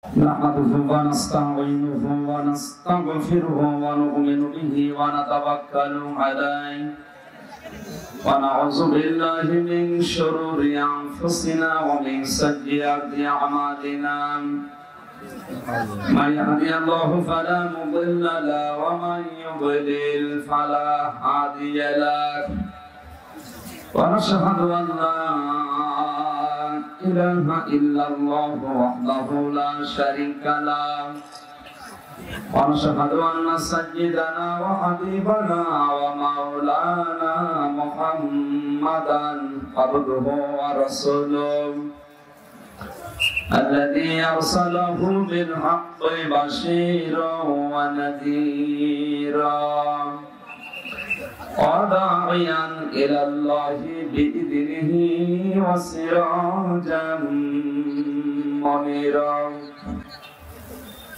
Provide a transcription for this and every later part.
نحمده ونستعينه ونستغفره ونؤمن به ونتوكل عليه ونعوذ بالله من شرور أنفسنا ومن سيئات أعمالنا من يهدي الله فلا مضل له ومن يضلل فلا هادي له ونشهد أن لا إله إلا الله وحده لا شريك له ونشهد أن سيدنا وحبيبنا ومولانا محمدا عبده ورسوله الذي أرسله بالحق بشيرا ونذيرا وداعيا إلى الله بإذنه وسراجا منيرا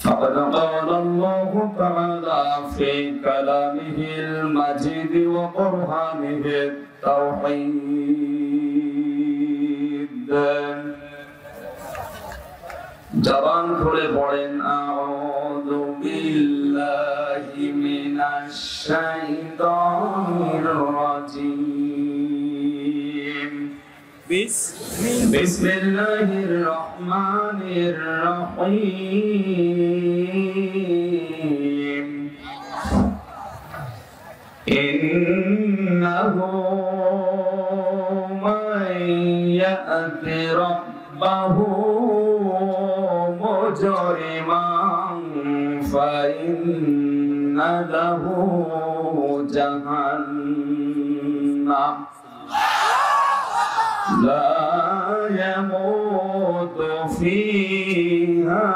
فقد قال الله تعالى في كلامه المجيد وقرآنه التوحيد জবান খুলে পড়েন আউযু বিল্লাহি মিনাশ শাইতানির রাজীম বিসমিল্লাহির রহমানির রহিম ইন্নাহু মান ইয়াতি রাব্বাহু مجرما فإن له جهنم لا يموت فيها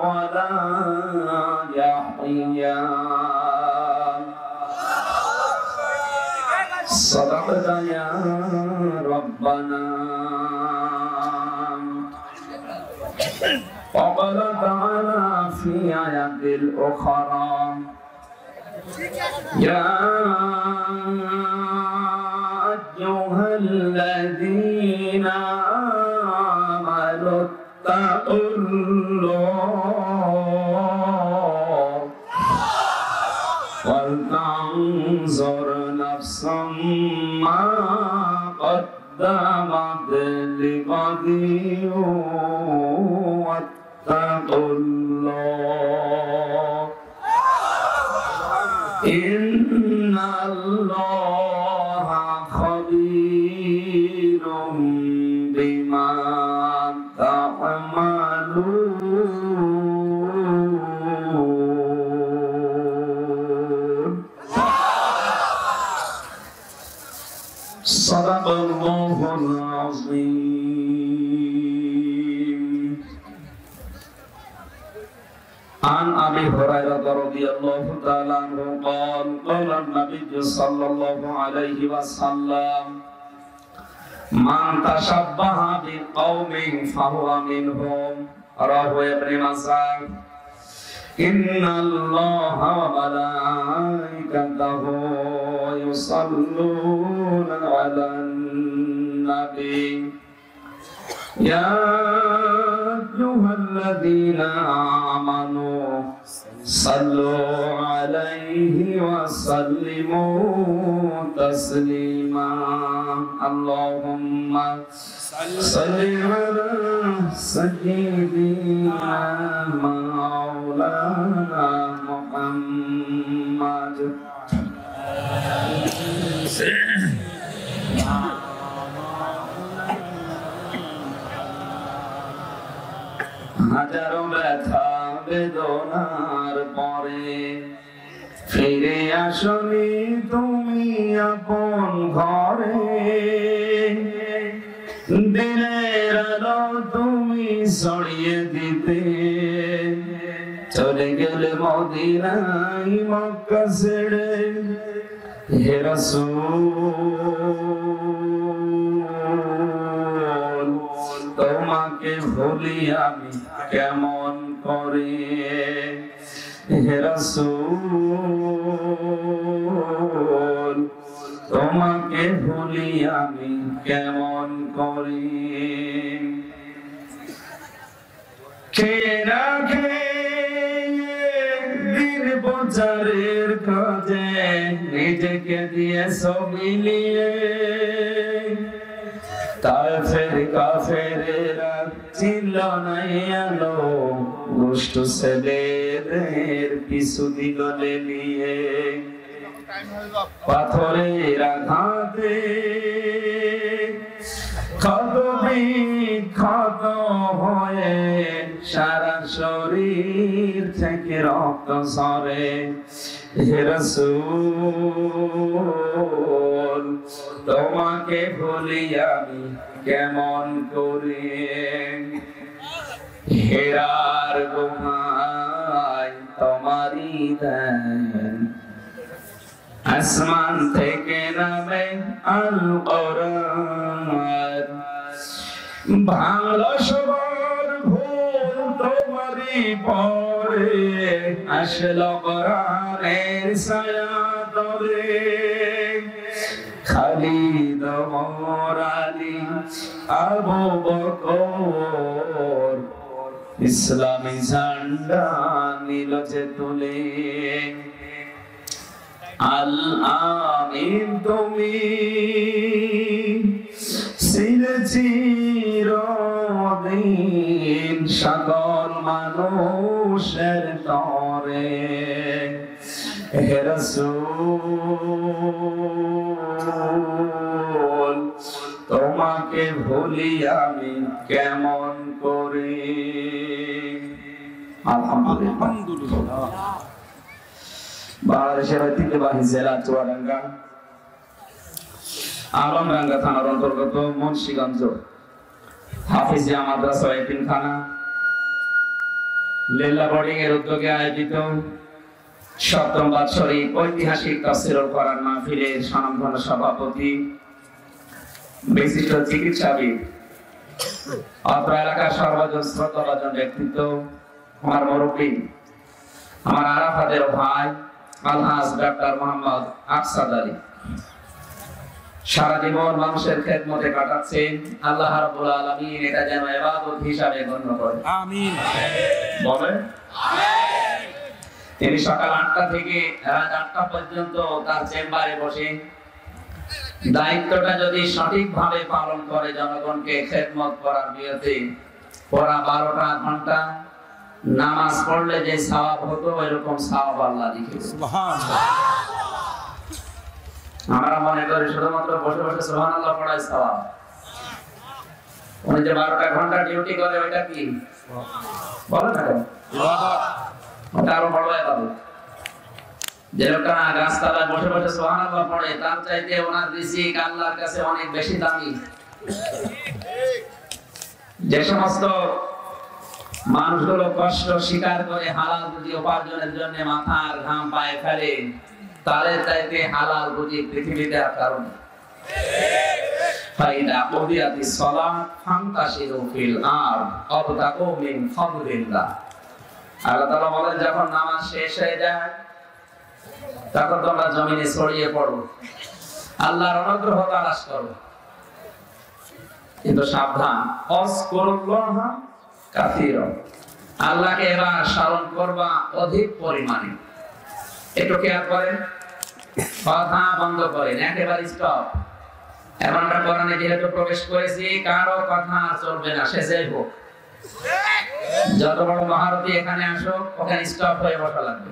ولا يحيا صدقت يا ربنا وقال تعالى في آيات الأخرى يا أيها الذين آمنوا اتقوا الله ولتنظر نفس ما قدمت لغد واتقوا الله إن الله خبير بما تعملون صدق الله العظيم عن أبي هريرة رضي الله تعالى عنه قال قال النبي صلى الله عليه وسلم من تشبه بقوم فهو منهم رواه ابن ماجه إن الله وملائكته يصلون على النبي يا أيها الذين آمنوا صلوا عليه وسلموا تسليما اللهم صل على سيدنا مولانا محمد হাজারো ব্যথা বেদনার পরে ফিরে আসনি তুমি আপন ঘরে দিনের আলো তুমি ছড়িয়ে দিতে চলে গেলে মদিনায় মক্কা ছেড়ে হে রাসূল তোমাকে ভুলি আমি কেমন করে হে রাসূল তোমাকে ভুলি আমি কেমন করে খেয়ে না খেয়ে দিন প্রচারের কাজে নিজেকে দিয়ে মিলিয়ে কাফেরেরা ছিল নাই আলো দুষ্ট ছেলেদের পিছু দিল নিয়ে পাথরের আঘাতে ক্ষত হয়ে সারা শরীর থেকে রক্ত ঝরে হে রাসূল তোমাকে ভুলি আমি কেমন করে হেরার গুহায় তোমারই দেন আসমান থেকে নামে আল কোরআন ভাঙলো সবার ভুল তোমারই পরে আসলো কোরআনের ছায়া তলে খালিদ ওমর আলী আবু বকর ইসলামী ঝান্ডা নিল যে তুলে আল আমিন তুমি চিরদিন সকল মানুষের তরে হে রাসূল তোমাকে ভুলি আমি কেমন করে আলহামদুলিল্লাহ বাংলাদেশের ঐতিহ্যবাহী জেলা চুয়াডাঙ্গা আলমডাঙ্গা থানার অন্তর্গত মুন্সিগঞ্জ হাফিজিয়া মাদ্রাসা এতিমখানা লেল্লা বোর্ডিং এর উদ্যোগে আয়োজিত সপ্তম বাৎসরিক ঐতিহাসিক তাফসীরুল কোরআন মাহফিলের স্বনামধন্য সভাপতি বিশিষ্ট চিকিৎসাবিদ অত্র এলাকার সর্বজন শ্রদ্ধাভাজন ব্যক্তিত্ব আমার মুরব্বী আমার আরাফাতের ভাই আলহাজ ডাক্তার মোহাম্মদ আফসাদ আলী সারা জীবন মানুষের খেদমতে কাটাচ্ছেন আল্লাহ রাব্বুল আলামিন এটা যেন ইবাদত হিসাবে গণ্য করেন আমিন বলেন আমিন তিনি সকাল 8টা থেকে রাত 8টা পর্যন্ত তার চেম্বারে বসে দায়িত্বটা যদি সঠিকভাবে পালন করে জনগণকে খেদমত করার নিয়তে পড়া 12টা ঘন্টা নামাজ পড়লে যে সওয়াব হতো এরকম সওয়াব আল্লাহ লিখে সুবহানাল্লাহ আমরা মনে করি শুধুমাত্র বসে বসে সুবহানাল্লাহ পড়াই সওয়াব উনি যে 12টা ঘন্টা ডিউটি করে ওটা কি বলেন না ইবাদত ওটা আরো বড় ইবাদত যে লোকটা রাস্তায় বসে বসে সুবহানাল্লাহ পড়ে তার চাইতে ওনার রিজিক আল্লাহর কাছে অনেক বেশি দামি যে সমস্ত মানুষগুলো কষ্ট স্বীকার করে হালাল রুজি উপার্জনের জন্য মাথার ঘাম পায়ে ফেলে তাদের চাইতে হালাল রুজি পৃথিবীতে আর কারণ নেই ফাইদা কুদিয়াতিস সালাত ফান্তাশিরু ফিল আরদ আবতাকু মিন ফাদলিল্লাহ আল্লাহ তাআলা বলেন যখন নামাজ শেষ হয়ে যায় তখন তোমরা জমিনে ছড়িয়ে পড়ো আল্লাহর অনুগ্রহ তালাশ করো কিন্তু সাবধান আযকুরুল্লাহ কাসীরা আল্লাহকে এবার স্মরণ করবা অধিক পরিমাণে একটু খেয়াল করেন কথা বন্ধ করেন একেবারে স্টপ এমনটা কোরআনে যেহেতু প্রবেশ করেছি কারো কথা চলবে না শেষেই হোক যত বড় মহারথী এখানে আসো ওখানে স্টপ হয়ে বসা লাগবে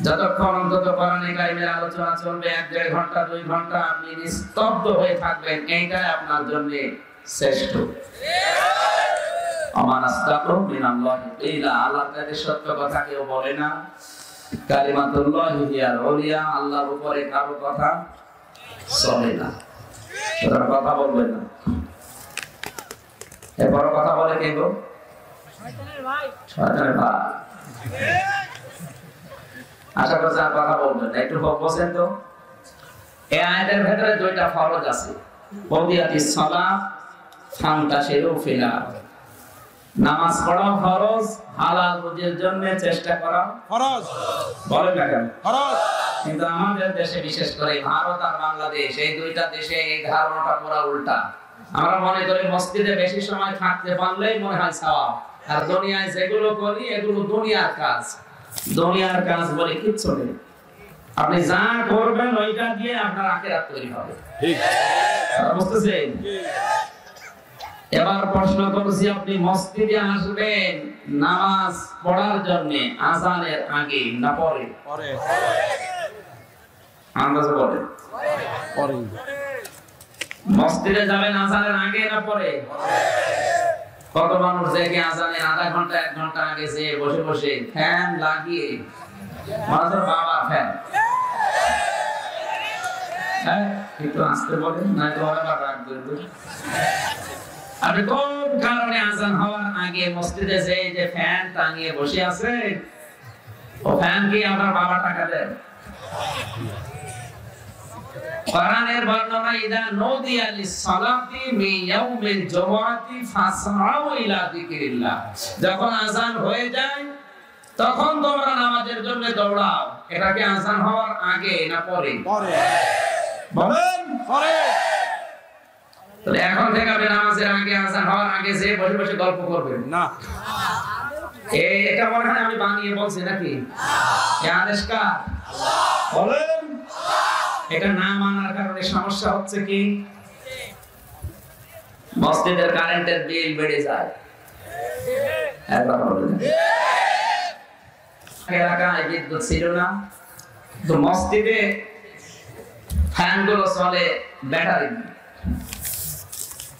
যতক্ষণ অন্তত কোরআনে কারিমের আলোচনা চলবে 1-1.5 ঘন্টা 2 ঘন্টা আপনি নিস্তব্ধ হয়ে থাকবেন এইটাই আপনার জন্য শ্রেষ্ঠ আমার আস্তাগফিরু মিনাল্লাহি ইলা আল্লাহর কাছে সত্য কথা কেউ বলে না কালিমাতুল্লাহি হিয়াল উলিয়া আল্লাহর উপরে কারো কথা চলে না সুতরাং কথা বলবেন না এরপর কথা বলে কে গো শয়তানের ভাই আশা করছি আর কথা বলবেন না একটু বসেন তো এই আয়াতের ভিতরে দুইটা ফরজ আছে বদিয়াতিস সালাত ফান্তাশিরু ফিল আরদ নামাজ পড়া ফরজ হালাল রুজির জন্য চেষ্টা করা ফরজ বলেন না কেন ফরজ কিন্তু আমাদের দেশে বিশেষ করে ভারত আর বাংলাদেশ এই দুইটা দেশে এই ধারণাটা পুরো উল্টা আমরা মনে করি মসজিদে বেশি সময় থাকতে পারলেই মনে হয় সওয়াব আর দুনিয়ায় যেগুলো করি এগুলো দুনিয়ার কাজ। দুনিয়ার কাজ বলে কিচ্ছু নেই। আপনি যা করবেন ওইটা দিয়ে আপনার আখিরাত তৈরি হবে। ঠিক বুঝতেছেন? এবার প্রশ্ন করছি, আপনি মসজিদে আসবেন নামাজ পড়ার জন্য আযানের আগে না পরে? পরে। আন্দাজে বলেন। পরে। মসজিদে যাবেন আযানের আগে না পরে? কত মানুষ দেখে আযানের আধা ঘন্টা 1 ঘন্টা আগে যে বসে বসে ফ্যান লাগিয়ে, মাঝে বাবা ফ্যান, হ্যাঁ একটু আসতে বলেন না তো আবার রাগ করবে। আপনি কোন কারণে আযান হওয়ার আগে মসজিদে যে ফ্যান টাঙিয়ে বসে আছে, ও ফ্যান কি আপনার বাবা টাকা দেয়? কোরআনের বর্ণনা, ইদা নুদিয়া লিস-সালাতি মিন ইয়াউমিল জুমআতি ফাসআউ ইলা যিকরিল্লাহ, যখন আযান হয়ে যায় তখন তোমরা নামাজের জন্য দৌড়াও। এটা কি আযান হওয়ার আগে না পরে? পরে। বলেন পরে। তাহলে এখন থেকে আপনি নামাজের আগে, আযান হওয়ার আগে যে বসে বসে গল্প করবেন না। এটা মনে হয় আমি বানিয়ে বলছি নাকি? এই আদেশ কার? আল্লাহ। বলেন। এটা না মানার কারণে সমস্যা হচ্ছে কি? মসজিদের কারেন্টের বিল বেড়ে যায়। একবার বলেন। এলাকায় বিদ্যুৎ ছিল না, তো মসজিদে ফ্যানগুলো চলে ব্যাটারি।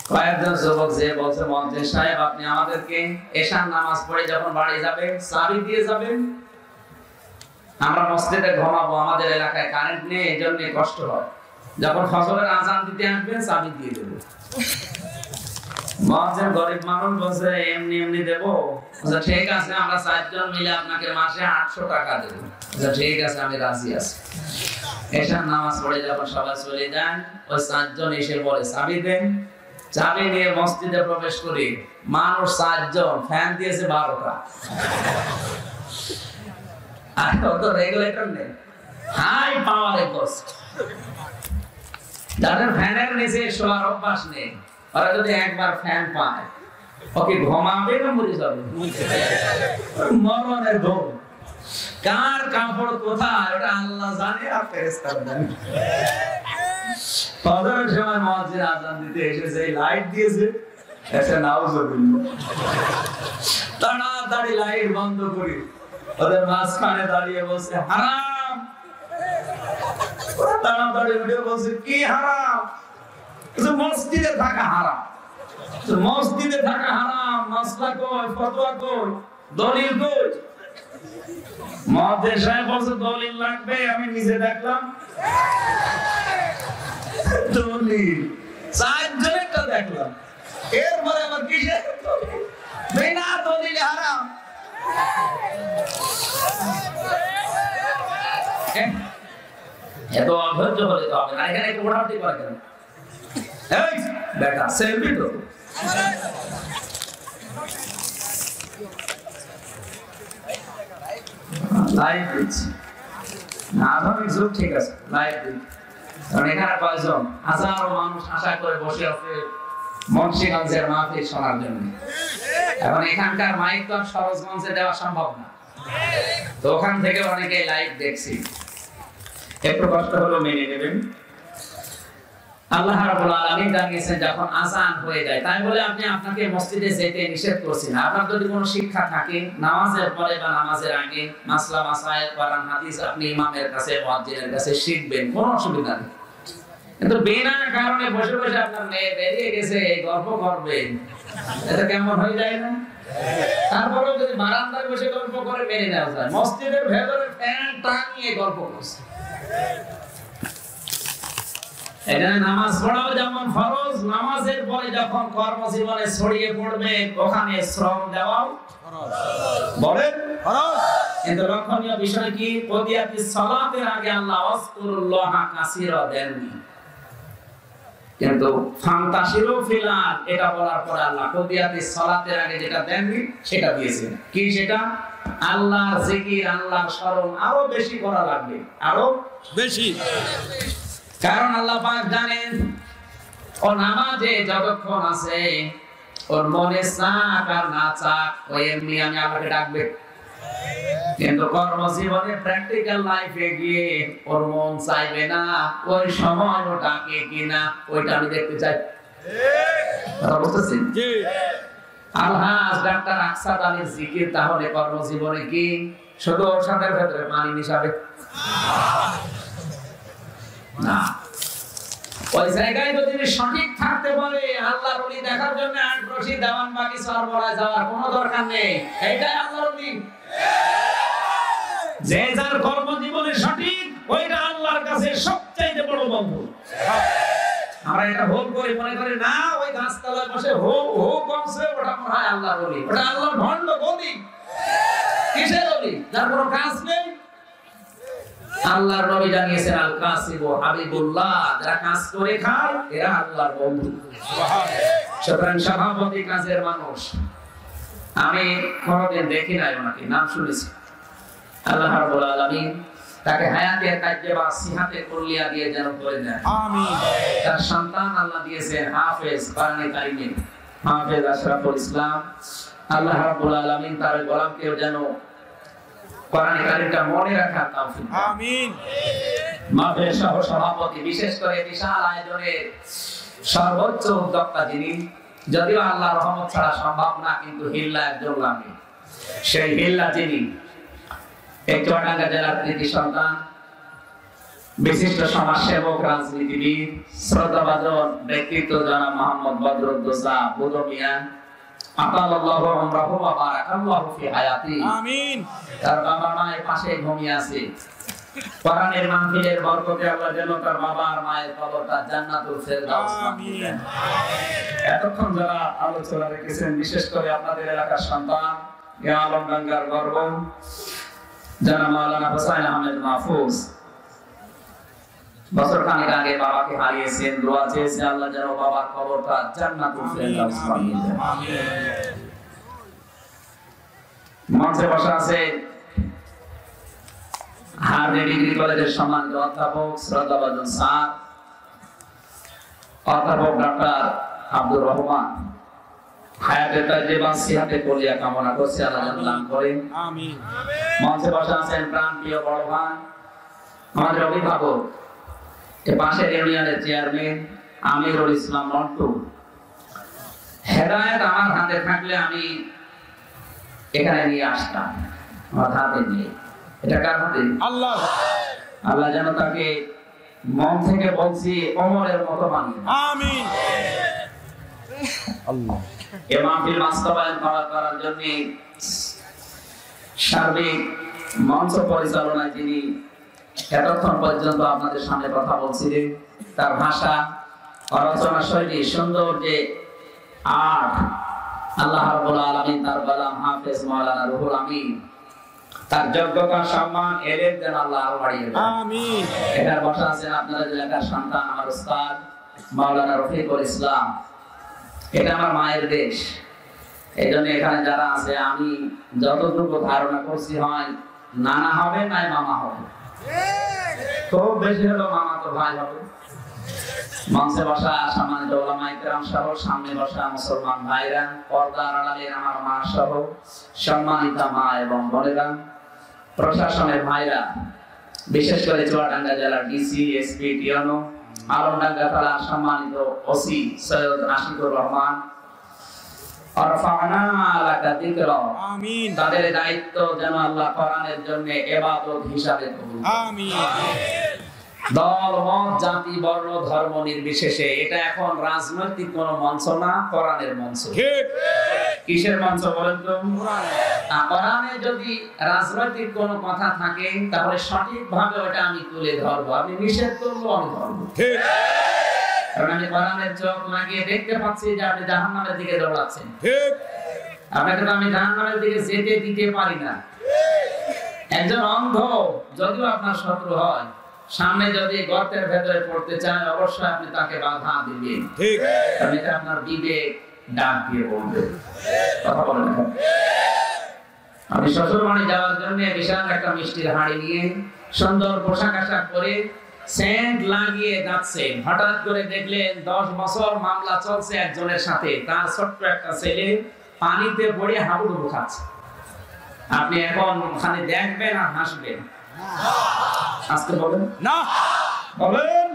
কয়েকজন যুবক যে বলছে, মসজিদ সাহেব আপনি আমাদেরকে এশার নামাজ পড়ে যখন বাড়ি যাবেন চাবি দিয়ে যাবেন, আমরা মসজিদে ঘুমাবো, আমাদের এলাকায় কারেন্ট নেই, এই জন্য কষ্ট হয়, যখন ফজরের আযান দিতে আসবেন চাবি দিয়ে দেবো। মসজিদ গরিব মানুষ বলছে এমনি এমনি দেবো। ঠিক আছে, আমরা 4 জন মিলে আপনাকে মাসে 800 টাকা দেবো। ঠিক আছে, আমি রাজি আছি। এশার নামাজ পড়ে যখন সবাই চলে যান, ওই 4 জন এসে বলে চাবি দেন। চাবি নিয়ে মসজিদে প্রবেশ করি, মানুষ 4 জন, ফ্যান দিয়েছে 12টা। আর কত রেগুলেটর নেই, হাই পাওয়ারে পোস্ট। যাদের ফ্যানের নিচে শোয়ার অভ্যাস নেই, ওরা যদি একবার ফ্যান পায়, ওকে ঘুমাবে না মরে যাবে? মরণের ঘুম। কার কাপড় কোথায় ওটা আল্লাহ জানে আর ফেরেশতারা জানে। ফজরের সময় মসজিদে আযান দিতে এসেছে, লাইট দিয়েছে, এসে নাউজুবিল্লাহ, তাড়াতাড়ি লাইট বন্ধ করি, ওদের মাঝখানে দাঁড়িয়ে বসে হারাম। ওরা তাড়াতাড়ি উঠে বসে কি হারাম? মসজিদে থাকা হারাম। মসজিদে থাকা হারাম, মাসলা কই, ফতোয়া কই, দলিল কই? মুফতি সাহেব বলছে দলিল লাগবে, আমি নিজে দেখলাম দলিল 4 জনেরটা দেখলাম, এরপরে আবার কিসের দলিল? বিনা দলিলে হারাম। এত অধৈর্য হলে তো হবে না। এখানে একটু মোটামুটি করে কেন? এই বেটা সেলফি তো লাইভ দিচ্ছি না, আধুনিক যুগ, ঠিক আছে লাইভ দিচ্ছি। কারণ এখানে কয়েকজন হাজারো মানুষ আশা করে বসে আছে মুন্সিগঞ্জের মাহফিল শোনার জন্য। এখন এখানকার মাইক তো আর সরোজগঞ্জে দেওয়া সম্ভব না, তো ওখান থেকে অনেকে লাইভ দেখছি, একটু কষ্ট হলো মেনে নেবেন। আল্লাহ রাব্বুল আলামিন জানিয়েছেন যখন আযান হয়ে যায়, তাই বলে আপনি আপনাকে মসজিদে যেতে নিষেধ করছি না। আপনার যদি কোনো শিক্ষা থাকে নামাজের পরে বা নামাজের আগে, মাসলা মাসাইল, কোরআন হাদিস আপনি ইমামের কাছে, মুয়াজ্জিনের কাছে শিখবেন, কোনো অসুবিধা নেই। কিন্তু বিনা কারণে বসে বসে আপনার মেয়ে বেরিয়ে গেছে এই গল্প করবেন, এটা কেমন হয়ে যায় না? তারপরে যদি বারান্দায় বসে গল্প করে মেনে নেওয়া যায়, মসজিদের ভেতরে ফ্যান টাঙিয়ে গল্প করছে। এখানে নামাজ পড়াও যেমন ফরজ, নামাজের পরে যখন কর্মজীবনে ছড়িয়ে পড়বে ওখানে শ্রম দেওয়াও ফরজ। বলেন ফরজ। কিন্তু লক্ষণীয় বিষয় কি? কদিয়াতিস সালাতের আগে আল্লাহ ওয়াজকুরুল্লাহ কাসীরা দেননি, কিন্তু ফান্তাশিরু ফিল আরদ এটা বলার পর আল্লাহ কদিয়াতিস সালাতের আগে যেটা দেননি সেটা দিয়েছেন। কি সেটা? আল্লাহর জিকির, আল্লাহর স্মরণ আরো বেশি করা লাগবে, আরো বেশি। কারণ আল্লাহ পাক জানেন ও নামাজে যতক্ষণ আছে ওর মনে চাক আর না চাক ওই এমনি আমি আমাকে ডাকবে, কিন্তু কর্মজীবনে প্র্যাকটিক্যাল লাইফে গিয়ে ওর মন চাইবে না ওই সময় ও ডাকে কিনা ওইটা আমি দেখতে চাই। কথা বুঝতেছেন? আলহাজ ডাক্তার আকসাদ আলীর জিকির তাহলে কর্মজীবনে কি শুধু ওষুধের ভেতরে পানি মিশাবে না, ওই জায়গায় যদি সঠিক থাকতে পারে আল্লাহর ওলি দেখার জন্য আগ্রহী দেওয়ানবাগি সরবরায় যাওয়ার কোনো দরকার নেই। এইটাই আল্লাহর ওলি। যে যার কর্মজীবনে সঠিক ওইটা আল্লাহর কাছে সবচেয়ে বড় বন্ধু। আমরা এটা ভুল করে মনে করি না ওই গাছতলায় বসে হো হো করছে ওটা মনে হয় আল্লাহর ওলি, ওটা আল্লাহর ভণ্ড ওলি। কিসের ওলি? যার কোনো কাজ নেই। আল্লাহর নবী জানিয়েছেন আল কাসিবু হাবিবুল্লাহ, যারা কাজ করে খায় এরা আল্লাহর বন্ধু। সুতরাং সভাপতি কাজের মানুষ। আমি কোনদিন দেখি নাই ওনাকে, নাম শুনেছি। আল্লাহ রাব্বুল আলামিন তাকে হায়াতের কাজে বা সিহাতে কুল্লিয়া দিয়ে যেন করে দেন, আমিন। তার সন্তান আল্লাহ দিয়েছেন হাফেজ কোরআনে কারীমে, হাফেজ আশরাফুল ইসলাম। আল্লাহ রাব্বুল আলামিন তার গোলামকেও যেন কোরআনে কারীমটা মনে রাখার তৌফিক দান, আমিন। মাহফিল সহ সভাপতি, বিশেষ করে বিশাল আয়োজনের সর্বোচ্চ উদ্যোক্তা যিনি, যদিও আল্লাহর রহমত ছাড়া সম্ভব না, কিন্তু হিল্লা একজন লাগে। সেই হিল্লা যিনি এই চুয়াডাঙ্গা জেলার কৃতি সন্তান, বিশিষ্ট সমাজসেবক, রাজনীতিবিদ, শ্রদ্ধাভাজন ব্যক্তিত্ব জনাব মোহাম্মদ বদরুদ্দোজা বুদু মিয়া, আতাল্লাহু উমরাহু ওয়া বারাকাল্লাহু ফি হায়াতি, আমিন। তার বাবা মায়ের পাশে ঘুমিয়ে আছে। কোরআনের মাহফিলের বরকতে আল্লাহ যেন তার বাবা আর মায়ের কবরটা জান্নাতুল ফেরদাউস বানিয়ে দেন। এতক্ষণ যারা আলোচনা রেখেছেন, বিশেষ করে আপনাদের এলাকার সন্তান, আলমডাঙ্গার গর্ব জনাব মাওলানা হোসাইন আহমেদ মাহফুজ, বছর খানেক আগে বাবাকে হারিয়েছেন। দোয়া চেয়েছে আল্লাহ যেন বাবার কবরটা জান্নাতুল ফেরদাউস বানিয়ে দেন, আমিন। মঞ্চে বসা আছে হার্ডে ডিগ্রি কলেজের সম্মানিত অধ্যাপক, শ্রদ্ধাভাজন স্যার অধ্যাপক ডক্টর আব্দুর রহমান, হায়াতের কাজে বা সিহাতে কুল্লিয়া কামনা করছি আল্লাহ যেন দান করেন, আমিন। মঞ্চে বসা আছেন প্রাণপ্রিয় বড় ভাই, আমাদের অভিভাবক, পাশের ইউনিয়নের চেয়ারম্যান আমিরুল ইসলাম মন্টু। হেদায়েত আমার হাতে থাকলে আমি এখানে নিয়ে আসতাম, আমার হাতে নেই। এটা কার হাতে? আল্লাহ। আল্লাহ যেন তাকে মন থেকে বলছি ওমরের মতো বানিয়ে, আমিন। আল্লাহ এই মাহফিল বাস্তবায়ন করার জন্য সার্বিক মঞ্চ পরিচালনায় যিনি এতক্ষণ পর্যন্ত আপনাদের সামনে কথা বলছিলেন, তার ভাষা, রচনা শৈলী, সুন্দর যে আর্ট, আল্লাহ রাব্বুল আলামিন তার গোলাম হাফেজ মাওলানা রুহুল আমিন, তার যোগ্যতা, সম্মান, এলেম যেন আল্লাহ আরো বাড়িয়ে দেন, আমিন। এখানে বসা আছেন আপনাদের এলাকার সন্তান, আমার উস্তাদ মাওলানা রফিকুল ইসলাম। এটা আমার মায়ের দেশ, এই জন্য এখানে যারা আছে আমি যতটুকু ধারণা করছি হয় নানা হবে নাই মামা হবে, খুব বেশি হলো মামা তো ভাই হবে। মঞ্চে বসা সম্মানিত উলামায়ে কেরাম সহ সামনে বসা মুসলমান ভাইরা, পর্দার আড়ালের আমার মা সহ সম্মানিত মা এবং বোনেরা, প্রশাসনের ভাইরা, বিশেষ করে চুয়াডাঙ্গা জেলার ডিসি, এসপি, টিএনও, আলমডাঙ্গা থানার সম্মানিত ওসি সৈয়দ আশিকুর রহমান, আমিন। তাদের দায়িত্ব যেন আল্লাহ কোরআনের জন্য ইবাদত হিসাবে কবুল, আমিন। দল, মত, জাতি, বর্ণ, ধর্ম নির্বিশেষে এটা এখন রাজনৈতিক কোন মঞ্চ না, কোরআনের মঞ্চ। ঠিক। কিসের মঞ্চ বলেন তো? কোরআনে যদি রাজনৈতিক কোন কথা থাকে তাহলে সঠিকভাবে ওটা আমি তুলে ধরবো, আপনি নিষেধ করবো আমি ধরবো, ঠিক। কারণ আমি কোরআনের চোখ লাগিয়ে দেখতে পাচ্ছি যে আপনি জাহান্নামের দিকে দৌড়াচ্ছেন, ঠিক। আপনাকে তো আমি জাহান্নামের দিকে যেতে দিতে পারি না। একজন অন্ধ যদিও আপনার শত্রু হয়, সামনে যদি গর্তের ভেতরে পড়তে চায় অবশ্যই আপনি তাকে বাধা দিবেন, ঠিক। কারণ এটা আপনার বিবেক ডাক দিয়ে বলবে, কথা বলেন। আমি শ্বশুর বাড়ি যাওয়ার জন্য বিশাল একটা মিষ্টির হাঁড়ি নিয়ে সুন্দর পোশাক আশাক পরে সেন্ট লাগিয়ে যাচ্ছেন, হঠাৎ করে দেখলেন 10 বছর মামলা চলছে একজনের সাথে, তার ছোট্ট একটা ছেলে পানিতে পড়ে হাবুডুবু খাচ্ছে। আপনি এখন ওখানে দেখবেন আর হাসবেন? আজকে বলেন না, বলেন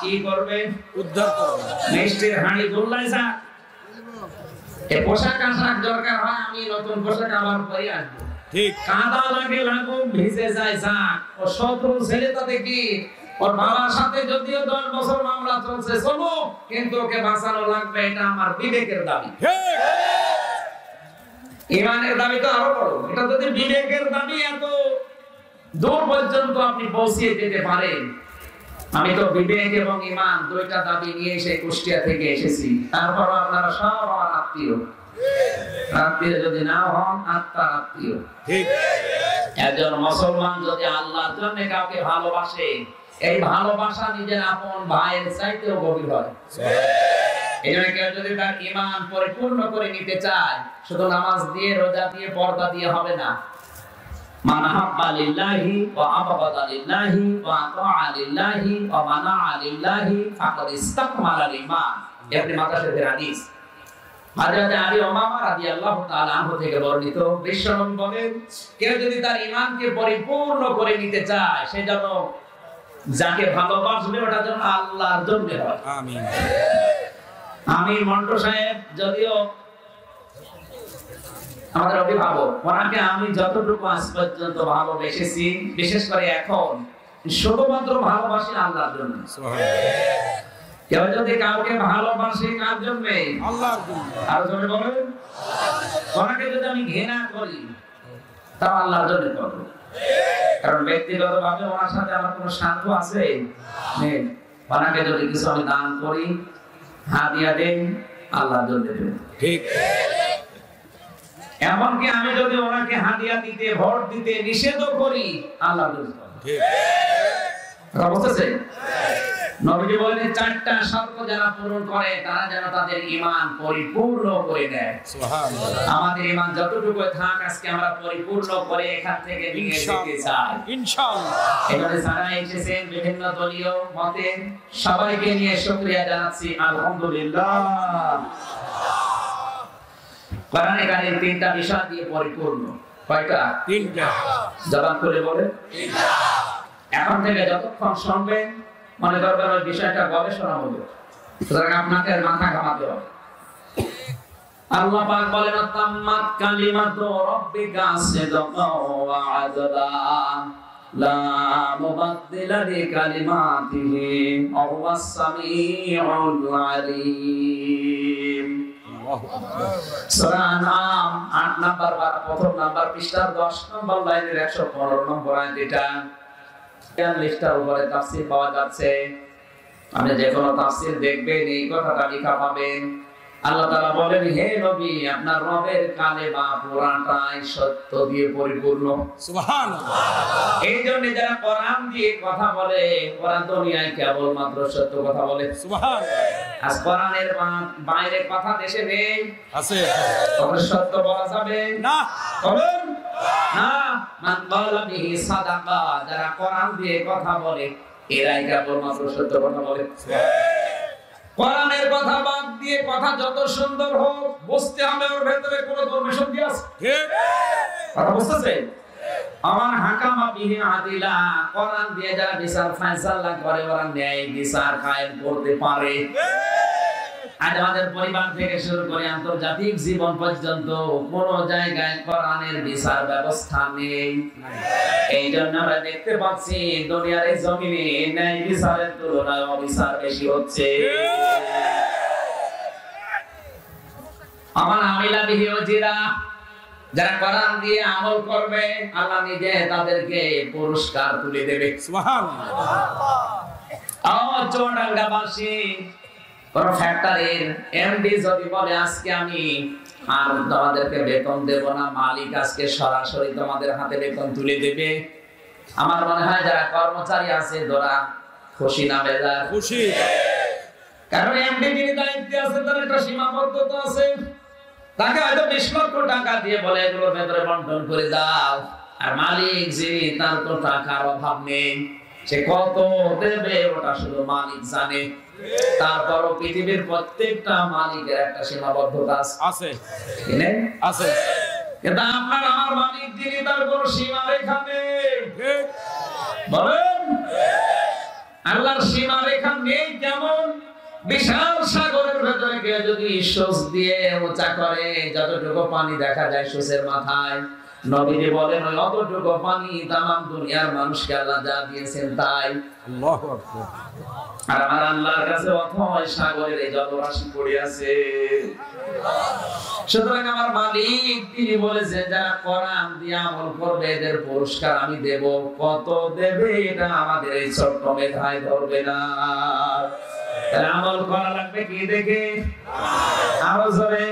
কি করবেন? উদ্ধার করবেন, মিষ্টির হাঁড়ি গোল্লায় যাক। এই পোশাক আশাক দরকার হয়, আমি নতুন পোশাক আবার পরে আসবো। ঠিক, কাদা লাগে লাগুক, ভিজে যায় যাক। ও শত্রু ছেলে তাতে কি, ওর বাবার সাথে যদিও 10 বছর মামলা চলছে চলো, কিন্তু ওকে বাঁচানো লাগবে, এটা আমার বিবেকের দাবি। ইমানের দাবি তো আরো বড়। এটা যদি বিবেকের দাবি এত দূর পর্যন্ত আপনি পৌঁছিয়ে দিতে পারেন, আমি তো বিবেক এবং ইমান দুইটা দাবি নিয়ে এসে কুষ্টিয়া থেকে এসেছি। তারপর আপনারা সব আমার আত্মীয়, আত্মীয় যদি না হন আত্মার আত্মীয়। ঠিক, একজন মুসলমান যদি আল্লাহর জন্য কাউকে ভালোবাসে, এই ভালোবাসা নিজের আপন ভাইয়ের চাইতেও গভীর হয়। এজন্য কেউ যদি তার ঈমান পরিপূর্ণ করে নিতে চায়, শুধু নামাজ দিয়ে রোজা দিয়ে পর্দা দিয়ে হবে না। মান হাব্বা লিল্লাহি ওয়া আবগাদা লিল্লাহি ওয়া আতাআ লিল্লাহি ওয়া মানাআ লিল্লাহি ফাকাদ ইসতাকমালাল ঈমান। ইবনে মাজাহ শরীফের হাদিস। হযরত আলী উমামা রাদিয়াল্লাহু তাআলা আনহু থেকে বর্ণিত, বিশ্বনবী বলেন, কেউ যদি তার ঈমানকে পরিপূর্ণ করে নিতে চায়, সে যেন যাকে ভালোবাসবে ওটা যেন আল্লাহর জন্য হয়। আমিন। আমি মন্টু সাহেব যদিও আমাদের অভিভাবক, ওনাকে আমি যতটুকু আজ পর্যন্ত ভালোবেসেছি, বিশেষ করে এখন শুধুমাত্র ভালোবাসি আল্লাহর জন্য। কেউ যদি কাউকে ভালোবাসে কার জন্য? আল্লাহর জন্য। আর জন্য বলেন, ওনাকে যদি আমি ঘৃণা করি তাও আল্লাহর জন্য করব, কারণ ব্যক্তিগতভাবে ওনার সাথে আমার কোনো স্বার্থ আছে নেই। ওনাকে যদি কিছু আমি দান করি, হাদিয়া দেই, আল্লাহর জন্য দেব। ঠিক, এমনকি আমি যদি ওনাকে হাদিয়া দিতে, ভোট দিতে নিষেধ করি, আল্লাহর জন্য। ঠিক, কথা বুঝতেছেন? নবীজি বলেন, 4টা শর্ত যারা পূরণ করে তারা যেন তাদের ঈমান পরিপূর্ণ করে নেয়। সুবহানাল্লাহ। আমাদের ঈমান যতটুকু থাক, আজকে আমরা পরিপূর্ণ করে এখান থেকে নিয়ে যেতে চাই ইনশাআল্লাহ। এখানে যারা এসেছেন বিভিন্ন দলীয় মতে, সবাইকে নিয়ে শুকরিয়া জানাচ্ছি, আলহামদুলিল্লাহ। কোরআনে কারীম 3টা বিষয় দিয়ে পরিপূর্ণ। কয়টা? 3টা। জবান করে বলে 3টা। এখন থেকে যতক্ষণ শুনবেন মনে করবেন ওই বিষয়টা গবেষণা হবে, সুতরাং আপনাকে মাথা ঘামাতে হবে। আল্লাহ পাক বলেন, তাম্মাত কালিমাতু রাব্বিকা সিদকাও ওয়া আদলা লা মুবাদদিলা লিকালিমাতিহি ওয়া হুয়াস সামিউল আলিম। সূরা আনআম 8 নাম্বার প্রথম নাম্বার পৃষ্ঠার 10 নম্বর লাইনের 115 নম্বর আয়াত। এটা লিস্টার উপরে তাফসীর পাওয়া যাচ্ছে। আপনি যে কোনো তাফসীর দেখবেন এই কথাটা লেখা পাবেন। আল্লাহ তাআলা বলেন, হে নবী, আপনার রবের কালেমা পুরাটাই সত্য দিয়ে পরিপূর্ণ। সুবহানাল্লাহ। এই জন্য যারা কোরআন দিয়ে কথা বলে, কোরআন দুনিয়ায় কেবলমাত্র সত্য কথা বলে। সুবহানাল্লাহ। আজ কোরআনের বাইরে কথা দেশে নেই, আছে। তবে সত্য বলা যাবে না, বলেন না। মান ক্বালা বিহি সাদাকা, যারা কোরআন দিয়ে কথা বলে এরাই কেবলমাত্র সত্য কথা বলে। কোরআনের কথা বাদ দিয়ে কথা যত সুন্দর হোক, বুঝতে হবে ওর ভেতরে কোনো দুর্বিসন্ধি আছে। ঠিক, কথা বুঝতেছেন? আমার হাকামা বিহি আদিলা, কোরআন দিয়ে যারা বিচার ফয়সালা করে, ওরা ন্যায় বিচার কায়েম করতে পারে। আজ আমাদের পরিবার থেকে শুরু করে আন্তর্জাতিক জীবন পর্যন্ত কোন জায়গায় কোরআনের বিচার ব্যবস্থা নেই। এই জন্য আমরা দেখতে পাচ্ছি দুনিয়ার এই জমিনে ন্যায় বিচারের তুলনায় অবিচার বেশি হচ্ছে। আমার আমিলা বিহি ওজিরা, যারা কোরআন দিয়ে আমল করবে আল্লাহ নিজে তাদেরকে পুরস্কার তুলে দেবে। সুবহানাল্লাহ। চুয়াডাঙ্গাবাসী কোন ফ্যাক্টরির এমডি যদি বলে, আজকে আমি আর তোমাদেরকে বেতন দেব না, মালিক আজকে সরাসরি তোমাদের হাতে বেতন তুলে দেবে, আমার মনে হয় যারা কর্মচারী আছে ওরা খুশি না বেজার? খুশি। কারণ এমডি যিনি দায়িত্বে আছে তার একটা সীমাবদ্ধতা আছে। তাকে হয়তো 20 লক্ষ টাকা দিয়ে বলে এগুলোর ভেতরে বন্টন করে দাও, আর মালিক যিনি তার তো টাকার অভাব নেই, সে কত দেবে ওটা শুধু মালিক জানে। তারপরও পৃথিবীর প্রত্যেকটা মালিকের একটা সীমাবদ্ধতা আছে, আছে। কিন্তু আপনার আমার মালিক যিনি, তার কোনো সীমারেখা নেই। বলেন, আল্লাহর সীমারেখা নেই। কেমন? বিশাল সাগরের ভেতরে কেউ যদি সোঁচ দিয়ে উঁচা করে, যতটুকু পানি দেখা যায় সোঁচের মাথায়, নবীজি বলেন ওই অতটুকু পানি তামাম দুনিয়ার মানুষকে আল্লাহ যা দিয়েছেন তাই। আল্লাহু আকবার। আর আমার আল্লাহর কাছে অথই সাগরের এই জলরাশি পড়ে আছে। সুতরাং আমার মালিক তিনি বলেছেন, যারা কোরআন দিয়ে আমল করবে এদের পুরস্কার আমি দেব। কত দেবে এটা আমাদের এই ছোট্ট মেধায় ধরবে না। আমল করা লাগবে কি দেখে? আরো জোরে।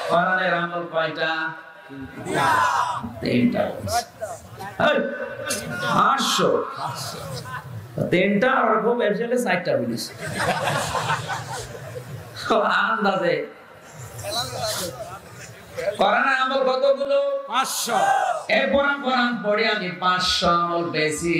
কোরআনের আমল কয়টা? 3টা। 500 3টা আর খুব এসেলে 4টা বলিস আন্দাজে। কোরআনের আমল কতগুলো? 500। এরপর কোরআন পড়ে আমি 500 আমল পেয়েছি।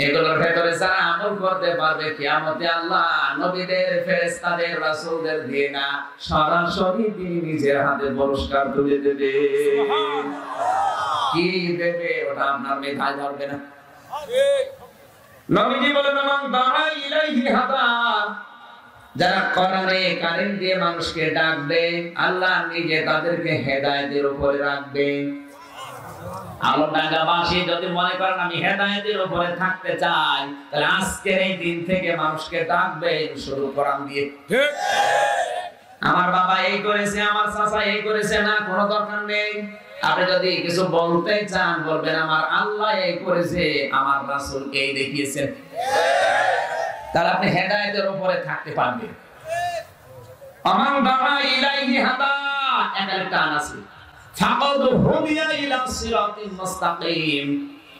এগুলোর ভেতরে যারা আমল করতে পারবে, কিয়ামতে আল্লাহ নবীদের, ফেরেশতাদের, রাসূলদের দিয়ে না, সরাসরি তিনি নিজের হাতে পুরস্কার তুলে দেবে। কি দেবে ওটা আপনার মেধায় ধরবে না। নবীজি বলেন, মান দাআ ইলাইহি হাদা, যারা কোরআনে কারিম দিয়ে মানুষকে ডাকবে, আল্লাহ নিজে তাদেরকে হেদায়েতের উপরে রাখবে। আলমডাঙ্গাবাসী যদি মনে করেন আমি হেদায়েতের উপরে থাকতে চাই, তাহলে আজকের এই দিন থেকে মানুষকে ডাকবেন শুরু কোরআন দিয়ে। ঠিক। আমার বাবা এই করেছে, আমার চাচা এই করেছে, না, কোনো দরকার নেই। আপনি যদি কিছু বলতে চান বলবেন আমার আল্লাহ এই করেছে, আমার রাসূল এই দেখিয়েছেন। তাহলে আপনি হেদায়েতের উপরে থাকতে পারবেন। আমান দাআ ইলাইহি হাদা, একটা আছে ফাকাদ হুদিয়া ইলা সিরাতিল মুস্তাকিম।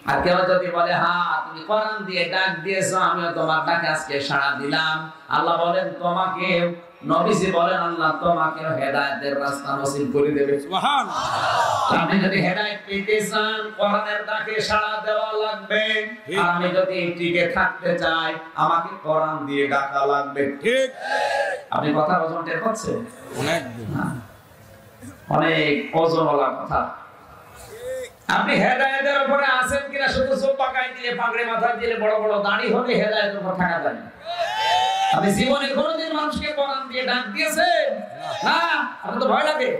আর কেউ যদি বলে হ্যাঁ তুমি কোরআন দিয়ে ডাক দিয়েছো, আমিও তোমার ডাকে আজকে সাড়া দিলাম, আল্লাহ বলেন তোমাকে, নবীজি বলেন আল্লাহ তোমাকে হেদায়েতের রাস্তা নসিব করে দেবে। সুবহানাল্লাহ। আপনি যদি হেদায়েত পেতে চান কোরআনের ডাকে সাড়া দেওয়া লাগবে। আর আমি যদি টিকে থাকতে চাই আমাকে কোরআন দিয়ে ডাকা লাগবে। ঠিক। আপনি কথা ওজন টের পাচ্ছেন? অনেক ওজনওয়ালা কথা। আপনি হেদায়েতের উপরে আছেন কিনা শুধু চোখ পাকাই দিলে, পাগড়ি মাথায় দিলে, বড় বড় দাড়ি হলে হেদায়েতের উপর থাকা যায় না। আপনি জীবনে কোনোদিন মানুষকে কোরআন দিয়ে ডাক দিয়েছেন? না। আপনার তো ভয় লাগে।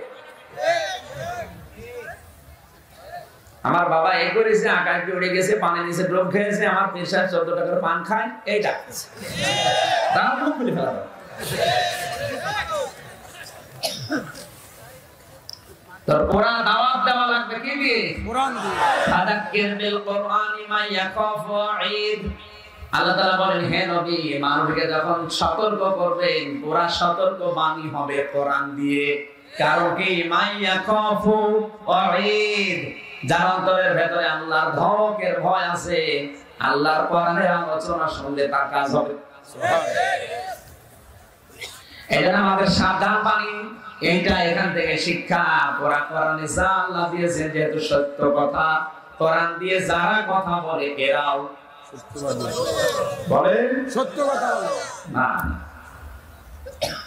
আমার বাবা এই করেছে, আকাশে উড়ে গেছে, পানি নিচে ডুব খেয়েছে, আমার পেশার 14 টাকার পান খায়, এই ডাকছে। তার মুখ খুলে ফেলা। তোর কোরআন দাওয়াত দেওয়া লাগবে কি দিয়ে? কোরআন দিয়ে। ফাদাক্কির বিল কোরআনি মা ইয়াখাফু ঈদ। আল্লাহ তাআলা বলেন, হে নবী, মানুষকে যখন সতর্ক করবেন, পুরা সতর্ক বাণী হবে কোরআন দিয়ে। কারণ কি? মা ইয়াখাফু ঈদ, যার অন্তরের ভেতরে আল্লাহর ধমকের ভয় আছে, আল্লাহর কোরআনের আলোচনা শুনলে তার কাজ হবে। সুবহানাল্লাহ। এজন্য আমাদের সাবধান বাণী এইটা, এখান থেকে শিক্ষা। কোরআনে যা আল্লাহ দিয়েছেন যেহেতু সত্য কথা, কোরআন দিয়ে যারা কথা বলে এরাও বলে সত্য কথা বলে না।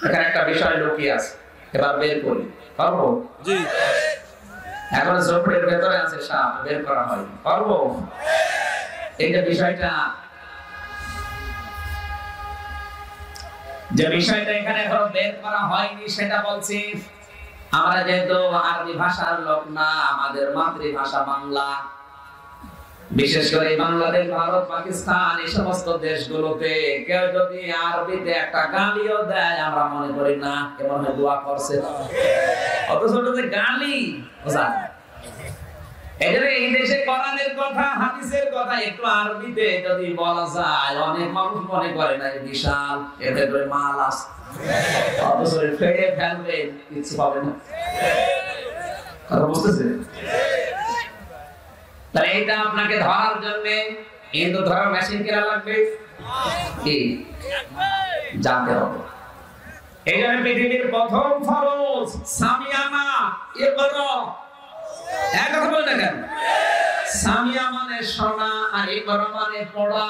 এখানে একটা বিষয় লুকিয়ে আছে, এবার বের করি। পারবো? জি। এখন ঝোপড়ির ভেতরে আছে সাপ, বের করা হয়। পারবো? এইটা বিষয়টা, যে বিষয়টা এখানে এখনো বের করা হয়নি সেটা বলছি। আমরা যেহেতু আরবি ভাষার লোক না, আমাদের মাতৃভাষা বাংলা, বিশেষ করে বাংলাদেশ, ভারত, পাকিস্তান এই সমস্ত দেশগুলোতে কেউ যদি আরবিতে একটা গালিও দেয়, আমরা মনে করি না কেমন দোয়া করছে, অথচ যে গালি এই দেশে কোরআনের কথা, হাদিসের কথা একটু আরবিতে যদি বলা যায়, অনেক মানুষ মনে করে না বিশাল এতে করে মাল আছে, অথচ ফেলে ফেলবে, কিছু পাবে না। বুঝতেছে? তাহলে এটা আপনাকে ধরার জন্য হিন্দু ধরার মেশিন কেনা লাগবে, কি জানতে হবে। এই জন্য পৃথিবীর প্রথম ফরজ সামিয়ানা, ইকরা। এক কথা বলে দেখেন, সামিয়া মানে শোনা আর ইকরা মানে পড়া।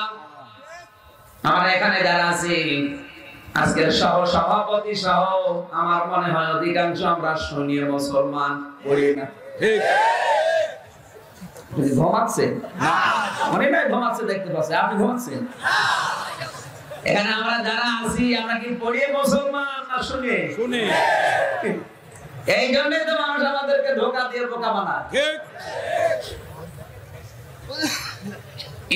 আমরা এখানে যারা আছি আজকের সহ সভাপতি সহ আমার মনে হয় অধিকাংশ আমরা সুন্নি মুসলমান, পড়ি না। ঠিক ঘুমাচ্ছে না মনে নাই? ঘুমাচ্ছে দেখতে পাচ্ছি। আপনি ঘুমাচ্ছেন? এখানে আমরা যারা আছি আমরা কি পড়িয়ে মুসলমান না শুনে? শুনে। এই জন্যই তো মানুষ আমাদেরকে ধোঁকা দিয়ে বোকা বানায়। ঠিক।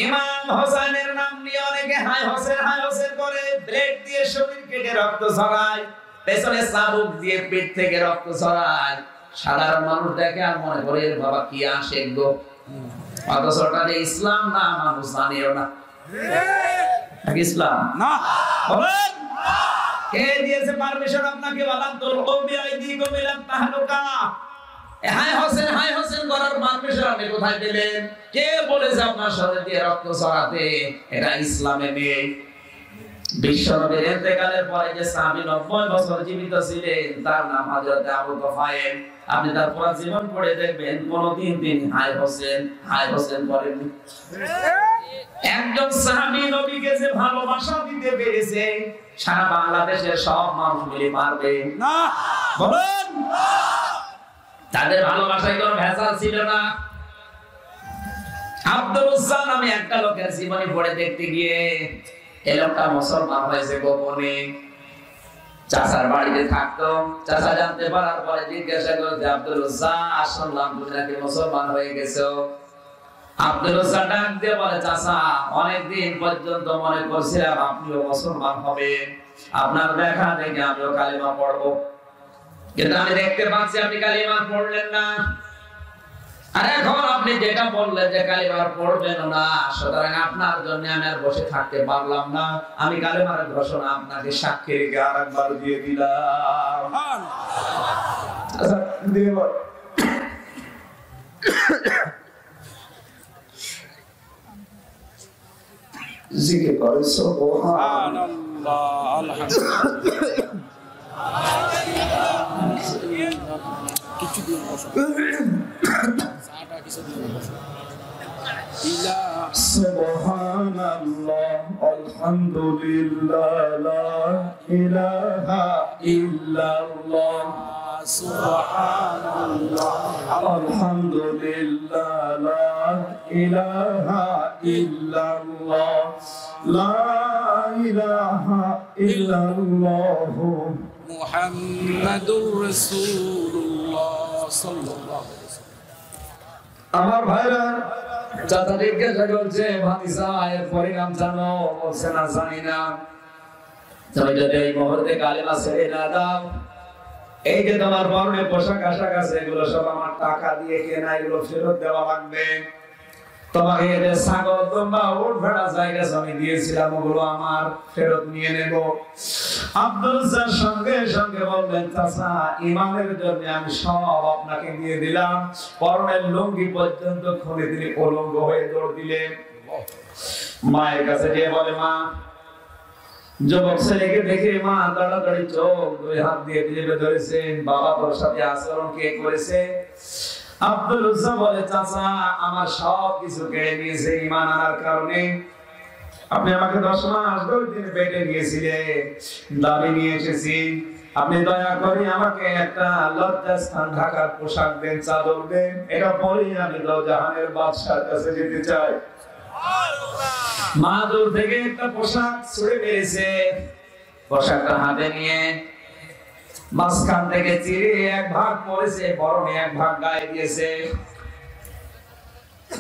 ইমাম হোসেনের নাম নিয়ে অনেকে হাই হোসেন করে, ব্লেড দিয়ে শরীর কেটে রক্ত ঝরায়, পেছনে চাবুক দিয়ে পেট থেকে রক্ত ঝরায়। সাধারণ মানুষ দেখে আর মনে করে বাবা কি আশেক গো, অথচ ওটা যে ইসলাম না, মানুষ জানেও না। ইসলাম না বলেন। কে দিয়েছে পারমিশন আপনাকে? ওয়ালান তুলকু বিআইদিকুম ইলা তাহলুকা। হাই হোসেন করার পারমিশন আপনি কোথায় পেলেন? কে বলেছে আপনার শরীর দিয়ে রক্ত ঝরাতে? এটা ইসলামে নেই। বিশ্বনবীর ইন্তেকালের পরে যে সাহাবী 90 বছর জীবিত ছিলেন তার নাম হযরত আবু তুফাইল। আপনি তার পুরো জীবন পড়ে দেখবেন কোনদিন তিনি হাই হোসেন করেননি। একজন সাহাবী নবীকে যে ভালোবাসা দিতে পেরেছে সারা বাংলাদেশের সব মানুষ মিলে পারবে না। বলেন তাদের ভালোবাসায় কোনো ভেজাল ছিল না। আব্দুল উজ্জা নামে একটা লোকের জীবনী পড়ে দেখতে গিয়ে এই লোকটা মুসলমান হয়েছে গোপনে। চাচার বাড়িতে থাকতো। চাচা জানতে পারার পরে জিজ্ঞাসা করতে, আব্দুল উজ্জা শুনলাম তুমি নাকি মুসলমান হয়ে গেছো। আব্দুল উজ্জা ডাক দিয়ে বলে, চাচা অনেকদিন পর্যন্ত মনে করছিলাম আপনিও মুসলমান হবেন, আপনার দেখা দেখে আমিও কালিমা পড়বো, কিন্তু আমি দেখতে পাচ্ছি আপনি কালিমা পড়লেন না। আর এখন আপনি যেটা বললেন যে কালিমা পড়বেন না, সুতরাং আপনার জন্য আমি আর বসে থাকতে পারলাম না। আমি কালিমার ঘোষণা আপনাকে সাক্ষী রেখে আরেকবার দিয়ে দিলাম। আচ্ছা দিয়ে বল। জিকির করে সুবহানাল্লাহ আলহামদুলিল্লাহ। সুবহানাল্লাহ আলহামদুলিল্লাহ লা ইলাহা ইল্লাল্লাহ। সুবহানাল্লাহ আলহামদুলিল্লাহ লা ইলাহা ইল্লাল্লাহ লা ইলাহা ইল্লাল্লাহ মুহাম্মাদুর রাসূলুল্লাহ সাল্লাল্লাহু আলাইহি ওয়াসাল্লাম। আমার ভাইরা চাচা জিজ্ঞাসা করছে, ভাতিজা এর পরিণাম জানো? বলছে না, জানি না। তুমি যদি এই মুহূর্তে কালিমা ছেড়ে না দাও, এই যে তোমার পরনে পোশাক আশাক আছে এগুলো সব আমার টাকা দিয়ে কেনা, এগুলো ফেরত দেওয়া লাগবে। তোমাকে এদের ছাগল তোমরা উট ভেড়া জায়গা আমি দিয়েছিলাম, ওগুলো আমার, ফেরত নিয়ে নেব। আব্দুল উজ্জার সঙ্গে সঙ্গে বললেন, চাচা ইমানের জন্য আমি সব আপনাকে দিয়ে দিলাম। পরনের লুঙ্গি পর্যন্ত খুলে তিনি উলঙ্গ হয়ে দৌড় দিলেন। মায়ের কাছে গিয়ে বলে, মা, যুবক ছেলেকে দেখে মা তাড়াতাড়ি চোখ দুই হাত দিয়ে টিপে ধরেছেন। বাবা তোর সাথে আচরণ কে করেছে? আব্দুল উজ্জা বলে, চাচা আমার সব কিছু কেড়ে নিয়েছে ঈমান আনার কারণে। আপনি আমাকে 10 মাস 10 দিন পেটে নিয়েছিলেন, দাবি নিয়ে এসেছি। আপনি দয়া করে আমাকে একটা লজ্জাস্থান ঢাকার পোশাক দেন, চাদর দেন, এটা পরে আমি জাহানের বাদশার কাছে যেতে চাই। মা দূর থেকে একটা পোশাক ছুঁড়ে মেরেছে, পোশাকটা হাতে নিয়ে মাঝখান থেকে চিরে এক ভাগ পড়েছে, পরনে এক ভাগ গায়ে দিয়েছে।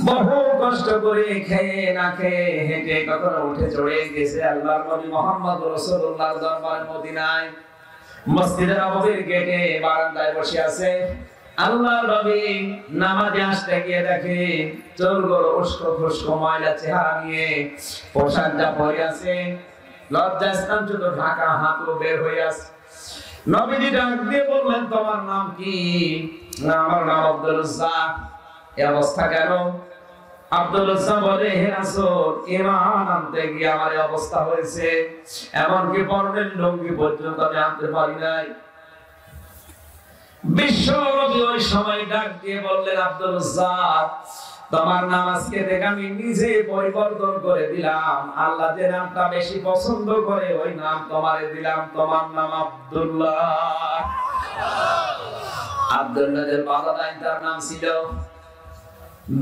বহু কষ্ট করে খেয়ে না খেয়ে হেঁটে কখনো উঠে চড়ে গেছে আল্লাহর নবী মুহাম্মদ রাসূলুল্লাহর দরবারে মদিনায়। মসজিদের নববীর গেটে বারান্দায় বসে আছে। আল্লাহর নবী নামাজে আসতে গিয়ে দেখে চুলগুলো উস্কো খুস্কো ময়লা চেহারা নিয়ে, পোশাকটা পরে আছে, লজ্জাস্থান শুধু ঢাকা, হাতও বের হয়ে আছে। নবীজি ডাক দিয়ে বললেন, তোমার নাম কি? না, আমার নাম আব্দুল উজ্জা। এই অবস্থা কেন? আব্দুল উজ্জা বলে, হে রাসূল, ঈমান আনতে গিয়ে আমার এই অবস্থা হয়েছে, এমনকি পরনের লুঙ্গি পর্যন্ত আমি আনতে পারি নাই। বিশ্ব নবী ওই সময় ডাক দিয়ে বললেন, আব্দুল উজ্জা, তোমার নাম আজকে থেকে আমি নিজে পরিবর্তন করে দিলাম। আল্লাহ যে নামটা বেশি পছন্দ করে ওই নাম তোমারে দিলাম, তোমার নাম আব্দুল্লাহ। আব্দুল্লাহর বাবা তার নাম ছিল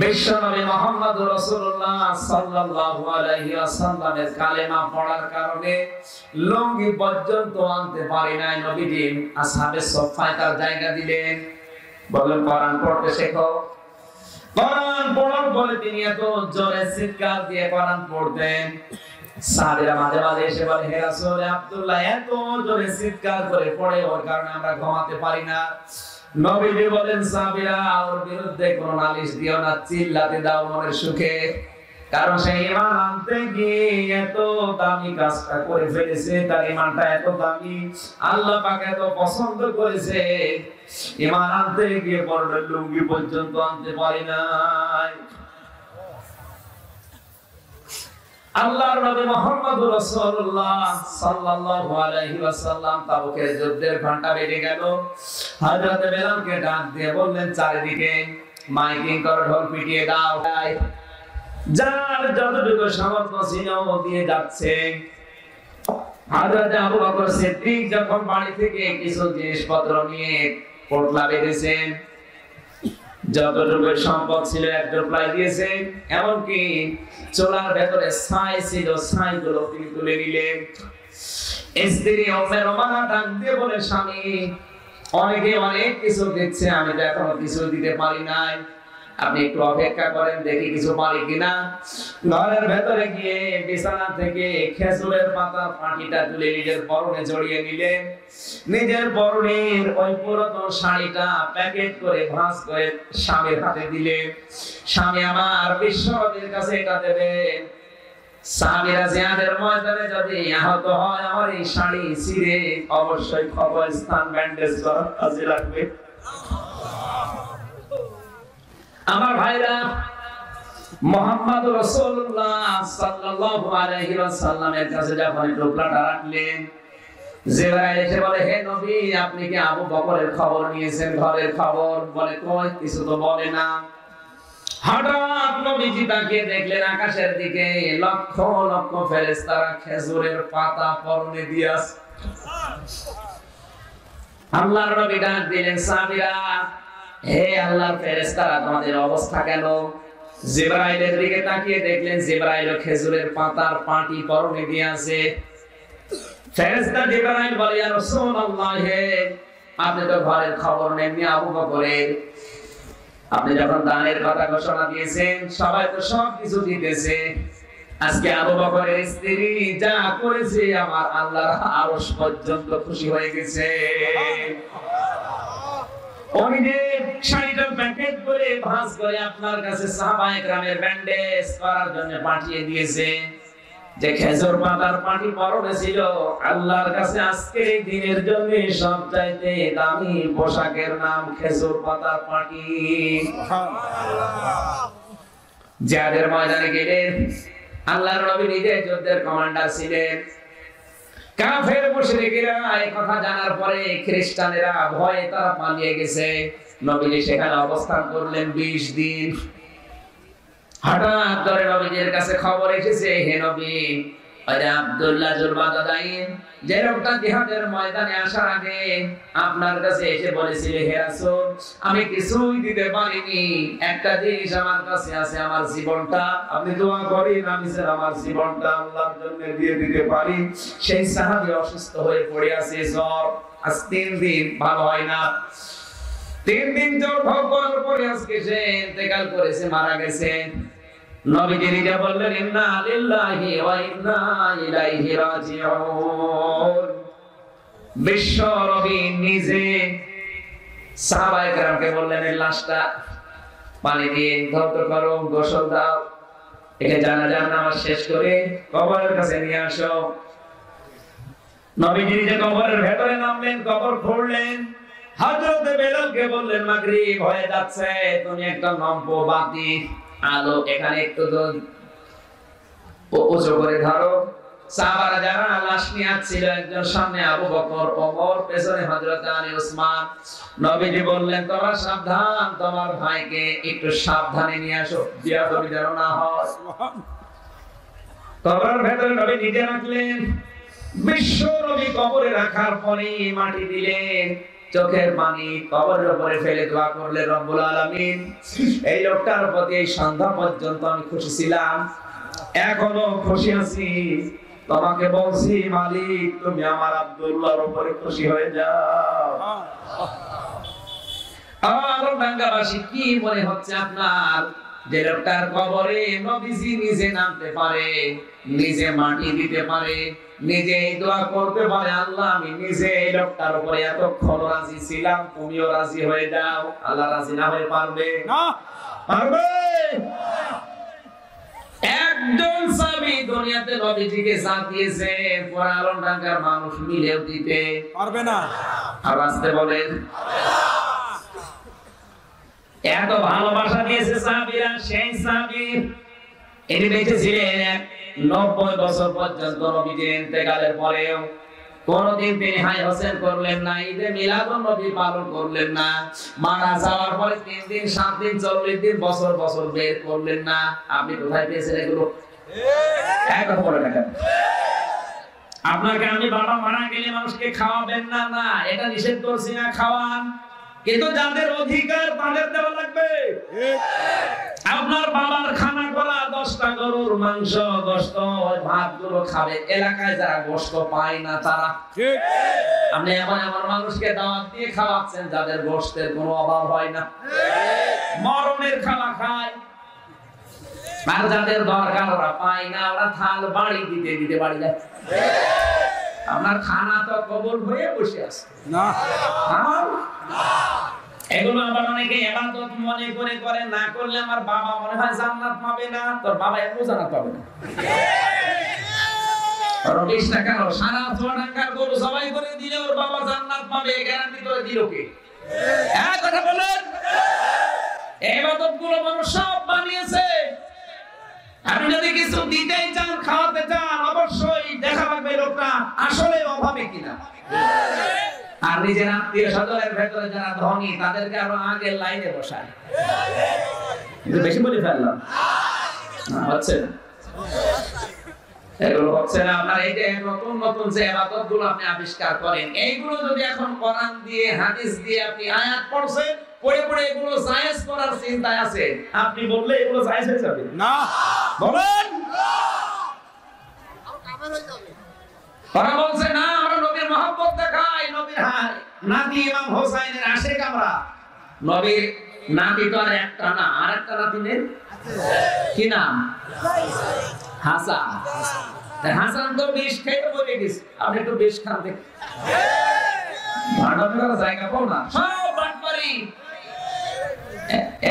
বিশ্বনবী মুহাম্মদ রাসূলুল্লাহ সাল্লাল্লাহু আলাইহি ওয়াসাল্লামের কালেমা পড়ার কারণে লুঙ্গি পর্যন্ত আনতে পারি নাই। নবীজি আসহাবে সফায় তার জায়গা দিলেন, বললেন কোরআন পড়তে শেখো। কোরআন পড়ার পরে তিনি এত জোরে চিৎকার দিয়ে কোরআন পড়তেন, সাহাবীরা মাঝে মাঝে এসে বলে, হে রাসূল, আব্দুল্লাহ এত জোরে চিৎকার করে পড়ে, ওর কারণে আমরা ঘুমাতে পারি না। নবীজি বলেন, সাহাবীরা ওর বিরুদ্ধে কোনো নালিশ দিও না, চিল্লাতে দাও মনের সুখে, কারণ সে ঈমান আনতে গিয়ে এত দামি কাজটা করে ফেলেছে, তার ঈমানটা এত দামি, আল্লাহ পাক এত পছন্দ করেছে, ঈমান আনতে গিয়ে পরনে লুঙ্গি পর্যন্ত আনতে পারি নাই। আল্লাহর নবী মুহাম্মদুর রাসূলুল্লাহ সাল্লাল্লাহু আলাইহি ওয়াসাল্লাম তাবুকের যুদ্ধের ঘন্টা বেজে গেল। হযরত বেলালকে ডাক দিয়ে বললেন, চারিদিকে মাইকিং করো, ঢোল পিটিয়ে দাও, যার যতটুকু সামর্থ্য ছিল দিয়ে যাচ্ছে। হযরত আবু বকর সিদ্দিক যখন বাড়ি থেকে কিছু জিনিসপত্র নিয়ে পোটলা বেঁধেছেন, যতটুকু সম্পদ ছিল এক টোপলাই দিয়েছে, এমনকি চোলার ভেতরে ছাই ছিল, ছাইগুলো তিনি তুলে নিলেন। স্ত্রী উম্মে রোমানা ডাক দিয়ে বলে, স্বামী অনেকে অনেক কিছু দিচ্ছে, আমি তো এখনো কিছু দিতে পারি নাই, আপনি একটু অপেক্ষা করেন, দেখি কিছু পারি কিনা। ঘরের ভেতরে গিয়ে বিছানা থেকে খেজুরের পাতার পাটিটা তুলে নিজের পরনে জড়িয়ে নিলেন, নিজের পরনের ওই পুরাতন শাড়িটা প্যাকেট করে ভাঁজ করে স্বামীর হাতে দিলেন, স্বামী আমার বিশ্বনবীর কাছে এটা দেবেন, সাহাবীরা জিহাদের ময়দানে যদি আহত হয় আমার এই শাড়ি ছিঁড়ে অবশ্যই কবরস্থান ব্যান্ডেজ করার কাজে লাগবে। আমার ভাইরা, মুহাম্মদ রাসূলুল্লাহ সাল্লাল্লাহু আলাইহি ওয়াসাল্লামের কাছে যখন টোপলাটা রাখলেন, জিবরাইল এসে বলে, হে নবী, আপনি কি আবু বকরের খবর নিয়েছেন, ঘরের খবর? বলে, কই, কিছু তো বলে না। হঠাৎ নবীজি তাকিয়ে দেখলেন আকাশের দিকে, লক্ষ লক্ষ ফেরেশতারা খেজুরের পাতা পরনে দিয়ে আছে। আল্লাহর নবী ডাক দিলেন, সাহাবীরা, হে আল্লাহর ফেরেশতারা, তোমাদের অবস্থা কেন? জিবরাইলের দিকে তাকিয়ে দেখলেন জিবরাইল খেজুরের পাতার পাটি পরনে দিয়ে আছে। ফেরেশতা জিবরাইল বলে, ইয়া রাসূলুল্লাহ, আপনি তো ঘরের খবর নেননি আবু বকরের, আপনি যখন দানের কথা ঘোষণা দিয়েছেন সবাই তো সব কিছু দিতেছে, আজকে আবু বকরের স্ত্রী যা করেছে আমার আল্লাহর আরশ পর্যন্ত খুশি হয়ে গেছে। উনি যে শাড়িটা প্যাকেট করে ভাঁজ করে আপনার কাছে সাহাবায়ে কেরামের ব্যান্ডেজ করার জন্য পাঠিয়ে দিয়েছে, যে খেজুর পাতার পাটি পরনে ছিল, আল্লাহর কাছে আজকের এই দিনের জন্য সবচাইতে দামি পোশাকের নাম খেজুর পাতার পাটি। জিহাদের ময়দানে গেলেন, আল্লাহর নবী নিজে যুদ্ধের কমান্ডার ছিলেন। কাফের মুশরিকরা এই কথা জানার পরে খ্রিস্টানেরা ভয়ে তারা পালিয়ে গেছে। নবীজি সেখানে অবস্থান করলেন 20 দিন। হঠাৎ করে নবীজির কাছে খবর এসেছে, হে নবী, আরে আব্দুল্লাহ জুলবাদাদাইন যে লোকটা জিহাদের ময়দানে আসার আগে আপনার কাছে এসে বলেছিল, হে রাসূল, আমি কিছুই দিতে পারিনি, একটা জিনিস আমার কাছে আছে, আমার জীবনটা, আপনি দোয়া করেন আমি যেন আমার জীবনটা আল্লাহর জন্য দিয়ে দিতে পারি। সেই সাহাবী অসুস্থ হয়ে পড়ে আছে, জ্বর, আজ 3 দিন ভালো হয় না। 3 দিন জ্বর ভোগ করার পরে আজকে সে ইন্তেকাল করেছে, মারা গেছে। নবীজি নিজে বললেন, ইন্না লিল্লাহি ওয়া ইন্না ইলাইহি রাজিউন। বিশ্ব নবী নিজে সাহাবায়ে কেরামকে বললেন, এই লাশটা পানি দিয়ে ধৌত করো, গোসল দাও, একে জানাজার নামাজ শেষ করে কবরের কাছে নিয়ে আসো। নবীজি নিজে কবরের ভেতরে নামলেন, কবর খুঁড়লেন। হযরত বেলালকে বললেন, মাগরিব হয়ে যাচ্ছে, তুমি একটা লম্বা বাতি আলো এখানে একটু উঁচু করে ধরো, সাহাবারা যারা লাশ নিয়ে আসছিল, একজন সামনে আবু বকর, ওমর, পেছনে হযরত আলী, ওসমান। নবীজি বললেন, তোমরা সাবধান, তোমার ভাইকে একটু সাবধানে নিয়ে আসো, বিয়াদবি যেন না হয়। কবরের ভেতরে নবী নিজে রাখলেন। বিশ্ব নবী কবরে রাখার পরে মাটি দিলেন, চোখের পানি কবরের উপরে ফেলে দোয়া করলেন, রব্বুল আলামিন, এই লোকটার প্রতি এই সন্ধ্যা পর্যন্ত আমি খুশি ছিলাম, এখনো খুশি আছি। তোমাকে বলছি মালিক, তুমি আমার আব্দুল্লাহর উপরে খুশি হয়ে যাও। আর বাংলাবাসী, কি মনে হচ্ছে আপনার যে লোকটার কবরে নবীজি নিজে নামতে পারে, নিজে মাটি দিতে পারে, নিজে দোয়া করতে পারে, আল্লাহ আমি নিজে এই লোকটার উপরে এতক্ষণ রাজি ছিলাম, তুমিও রাজি হয়ে যাও। আল্লাহ রাজি না হয়ে পারবে না? পারবে? একজন সাহাবী দুনিয়াতে নবীজিকে সাথ দিয়েছে, পুরান ঢাকার মানুষ মিলেও দিতে পারবে না। আর আসতে বলেন, এত ভালোবাসা দিয়েছে সাহাবীরা। সেই সাহাবী এর বেঁচে ছিলেন 90 বছর পর্যন্ত। নবীজির ইন্তেকালের পরেও কোনদিন তিনি হাই হোসেন করলেন না, ঈদে মিলাদুন নবী পালন করলেন না, মারা যাওয়ার পরে 3 দিন 7 দিন 40 দিন বছর বছর বের করলেন না। আপনি কোথায় পেয়েছেন এগুলো? একবার বলে দেখেন। আপনাকে আমি বাবা মারা গেলে মানুষকে খাওয়াবেন না, না এটা নিষেধ করছি না, খাওয়ান, কিন্তু যাদের অধিকার তাদের দেওয়া লাগবে। আপনার বাবার খানা করা 10টা গরুর মাংস, 10টা ভাতগুলো খাবে, এলাকায় যারা গোশত পায় না তারা। ঠিক। আপনি এমন এমন মানুষকে দাওয়াত দিয়ে খাওয়াচ্ছেন যাদের গোশতের কোনো অভাব হয় না, মরণের খাওয়া খায়। আর যাদের দরকার ওরা পায় না, ওরা থাল বাড়ি দিতে দিতে বাড়ি যায়। আপনার খানা তো কবুল হয়ে বসে আছে না। এগুলো আবার অনেকে ইবাদত মনে করে করে, না করলে আমার বাবা মনে হয় জান্নাত পাবে না। তোর বাবা এত জান্নাত পাবে না। রবিশ টাকা সারা চুয়াডাঙ্গার গরু সবাই করে দিলে ওর বাবা জান্নাত পাবে, গ্যারান্টি করে দিল কে? এক কথা বলেন। ইবাদত গুলো মানুষ সব বানিয়েছে। আপনি যদি কিছু দিতেই চান, খাওয়াতে চান, অবশ্যই দেখা লাগবে লোকটা আসলে অভাবে কিনা। আর নিজের আত্মীয় স্বজনের ভেতরে যারা ধনী তাদেরকে আরো আগে লাইনে বসায়। বেশি বলে ফেললাম, হচ্ছে না এগুলো, হচ্ছে না। আপনার এই যে নতুন নতুন যে ইবাদত গুলো আপনি আবিষ্কার করেন, এইগুলো যদি এখন কোরআন দিয়ে হাদিস দিয়ে আপনি আয়াত পড়ছেন, পড়ে পড়ে এগুলো জায়েজ করার চিন্তায় আছে, আপনি বললে এগুলো জায়েজ হয়ে যাবে না? বলেন। ওরা বলছে না, আমরা নবীর মহব্বত দেখাই, নবীর নাতি ইমাম হোসাইনের আশিক আমরা। নবীর নাতি তো আর একটা না, আরেকটা নাতি নেই, কি নাম? হাসান। হাসান তো বিষ খেয়ে মরে গেছে, আপনি একটু বিষ খান দেখ। ভাড়ার জায়গা পাও না, সব বাটপারি।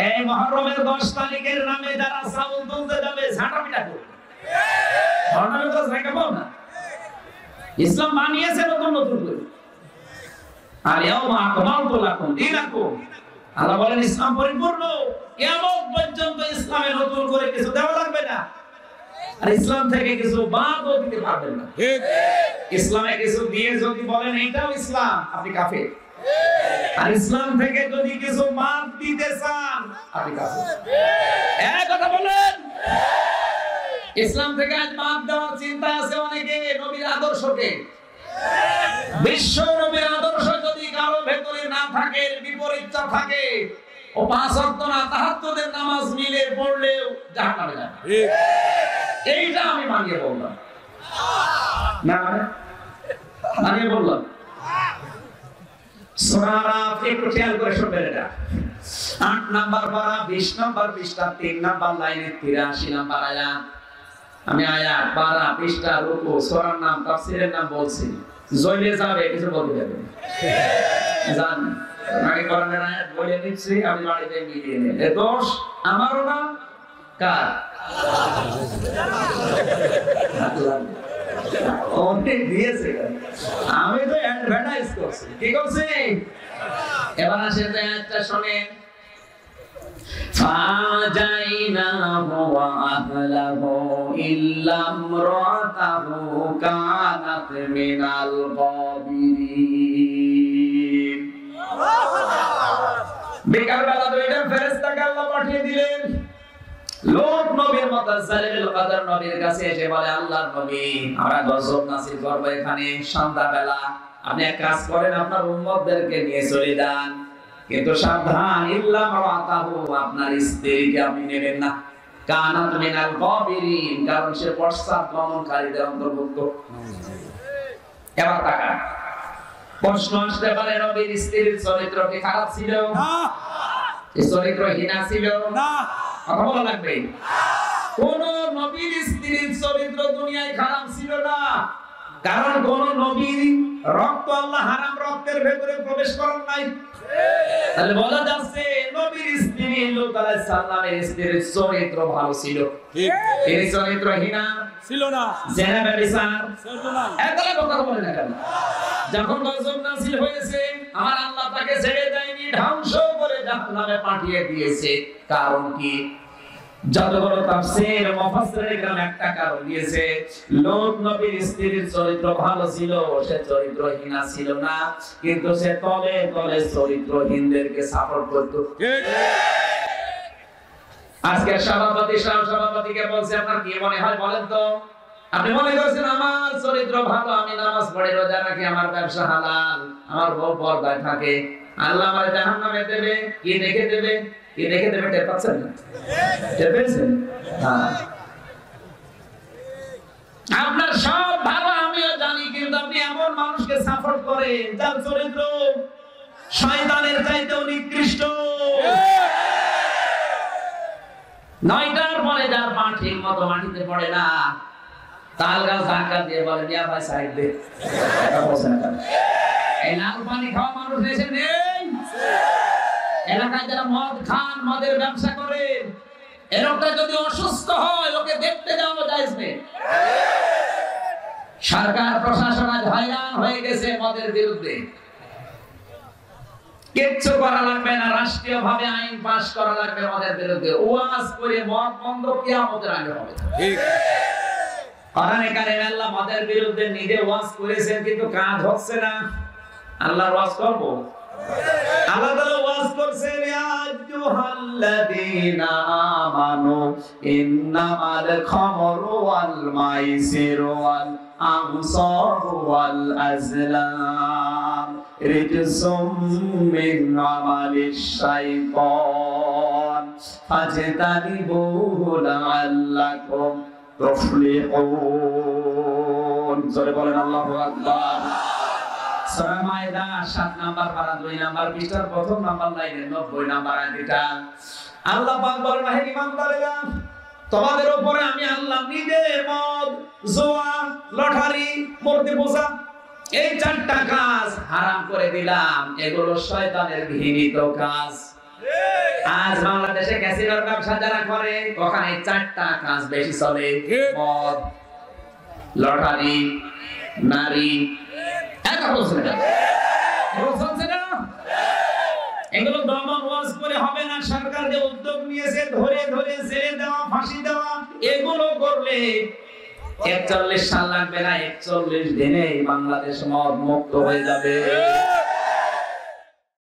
এই মুহররমের 10 তারিখের নামে যারা চাউল তুলতে যাবে ঝাঁটাপিটা করবে, ভাড়ার জায়গা পাও না। ইসলাম বানিয়েছে নতুন নতুন করে। আর ইয়াউমা আকমালতু লাকুম দীনাকুম, আল্লাহ বলেন ইসলাম পরিপূর্ণ। কিয়ামত পর্যন্ত ইসলামে নতুন করে কিছু দেওয়া লাগবে না। আর ইসলাম থেকে কিছু বাদও দিতে পারবেন না। ঠিক। ইসলামে কিছু দিয়ে যদি বলেন এটাও ইসলাম, আপনি কাফের। আর ইসলাম থেকে যদি কিছু বাদ দিতে চান, আপনি কাফের। এক কথা বলেন। ইসলাম থেকে আজ বাদ দেওয়ার চিন্তা আছে অনেকে, নবীর আদর্শকে। বিশ্ব নবীর আদর্শ যদি কারো ভেতরে না থাকে, বিপরীতটা থাকে, ও 5 ওয়াক্ত না তাহাজ্জুদের নামাজ মিলে পড়লেও জাহান্নামে যাবে। ঠিক। এইটা আমি মানিয়ে বললাম না, মানিয়ে বললাম। সূরা আরাফ একটু খেয়াল করে শুনবেন। এটা 8 নাম্বার পারা, 20 নাম্বার পৃষ্ঠা, 3 নাম্বার লাইনে 83 নাম্বার আয়াত। আমি আয়াত পারা, পৃষ্ঠা, রুকু, সূরার নাম, তাফসীরের নাম বলছি। জইলে যাবে কিছু বলতে যাবে জান, আমি কোরআনের আয়াত বলে দিচ্ছি, আমি বাড়িতে মিলিয়ে নেন। এ দোষ আমারও না, কার? আমি তো অ্যাডভার্টাইজ করছি, কি করছি? এবার আসেন আয়াতটা শুনেন। ফাজাইনাহু ওয়া আহলাহু ইল্লা ইমরাতাহু কানাত মিনাল গাবিরিন। বিকালবেলা দুইটা ফেরেশতাকে আল্লাহ পাঠিয়ে দিলেন। লোক নবীর মতো জালিলুল কদর নবীর কাছে এসে বলে, আল্লাহর নবী, আমরা গজব নাসিল করব এখানে সন্ধ্যাবেলা, আপনি এক কাজ করেন, আপনার উম্মতদেরকে নিয়ে চলে যান, কিন্তু সাবধান, ইল্লা মারাতাহু, আপনার স্ত্রীকে আপনি নেবেন না, কানাত মিনাল গাবিরিন, কারণ সে পশ্চাৎগমনকারীদের অন্তর্ভুক্ত। এবার তাকান, প্রশ্ন আসতে পারে, নবীর স্ত্রীর চরিত্র কি খারাপ ছিল? না। চরিত্রহীনা ছিল? না। কথা বলা লাগবে। কোন নবীর স্ত্রীর চরিত্র দুনিয়ায় খারাপ ছিল না, কারণ কোন নবীর রক্ত আল্লাহ হারাম রক্তের ভেতরে প্রবেশ করেন নাই। তাহলে বলা যাচ্ছে নবীর স্ত্রী লূত আলাইহিস সালামের স্ত্রীর চরিত্র ভালো ছিল। ঠিক। এর চরিত্রহীনা ছিল না, জেনা ব্যভিচার ছিল না। একলা কথা বলে না কেন? যখন গজব নাযিল হয়েছে, আমার আল্লাহ তাকে ছেড়ে দেয়নি, ধ্বংস করে জাহান্নামে পাঠিয়ে দিয়েছে। কারণ কি? যতগুলো তাফসীর মুফাসসিরিন کرام একটা কারণ দিয়েছে, লূত নবীর স্ত্রীর চরিত্র ভালো ছিল, সে চরিত্রহীনা ছিল না, কিন্তু সে তলে তলে চরিত্রহীনদেরকে সাপোর্ট করত। ঠিক। আজকে সভাপতিকে বলছে, আপনার কি মনে হয় বলেন তো? আপনি মনে করছেন আমার চরিত্র ভালো, আমি নামাজ পড়ি, রোজা রাখি, আমার ব্যবসা হালাল, আমার বউ পর্দায় থাকে, আল্লাহ আমার জাহান্নামে দেবে, কি দেখে দেবে? কি দেখে দেবে টের পাচ্ছেন না? টের পেয়েছেন? হ্যাঁ। আপনার সব ভালো আমিও জানি, কিন্তু আপনি এমন মানুষকে সাপোর্ট করেন যার চরিত্র শয়তানের চাইতেও নিকৃষ্ট। নয়টার পরে যার পা ঠিক মতো মাটিতে পড়ে না, তাল গাছ ধাক্কা দিয়ে বলে, মিয়া ভাই সাইড দে। এই লাল পানি খাওয়া মানুষ দেশে নেই। এলাকায় যারা মদ খান, মদের ব্যবসা করেন, এরকটা যদি অসুস্থ হয়, ওকে দেখতে যাওয়া জায়েজ নেই। সরকার প্রশাসন আজ হয়রান হয়ে গেছে মদের বিরুদ্ধে। কিচ্ছু করা লাগবে না, রাষ্ট্রীয়ভাবে আইন পাস করা লাগবে মদের বিরুদ্ধে। ওয়াজ করে মদ বন্ধ কিয়ামতের আগে হবে। ঠিক। কোরআনে কারিমে আল্লাহ মদের বিরুদ্ধে নিজে ওয়াজ করেছেন, কিন্তু কাজ হচ্ছে না। আল্লাহর ওয়াজ করব, আল্লাহ তাআলা ওয়াজ করছেন, ইয়া আইয়ুহাল্লাযীনা আমানু ইন্নামাল খামরু ওয়াল মাইসিরু ওয়াল আনসাবু ওয়াল আজলাম রিজসুম মিন আমালিশ শাইতান ফাজতানিবুহু লাআল্লাকুম তুফলিহুন। জোরে বলেন আল্লাহু আকবার। সূরা মায়দা ৭ নাম্বার পারা ২ নাম্বার পৃষ্ঠার প্রথম নাম্বার লাইনে ৯০ নাম্বার আয়াতটা আল্লাহ পাক বলেন, হে ঈমানদারেরা, তোমাদের উপরে আমি আল্লাহ নিজে মদ, জুয়া, লটারি, মূর্তি পূজা, এই ৪টা কাজ হারাম করে দিলাম। এগুলো শয়তানের ঘৃণিত কাজ। আজ বাংলাদেশে ক্যাসিনোর ব্যবসা যারা করে, ওখানে ৪টা কাজ বেশি চলে: মদ, লটারি, নারী। এগুলো দমন ওয়াজ করে হবে না। সরকার যে উদ্যোগ নিয়েছে ধরে ধরে জেলে দেওয়া, ফাঁসি দেওয়া, এগুলো করলে ৪১ সাল লাগবে না, ৪১ দিনে বাংলাদেশ মদ মুক্ত হয়ে যাবে।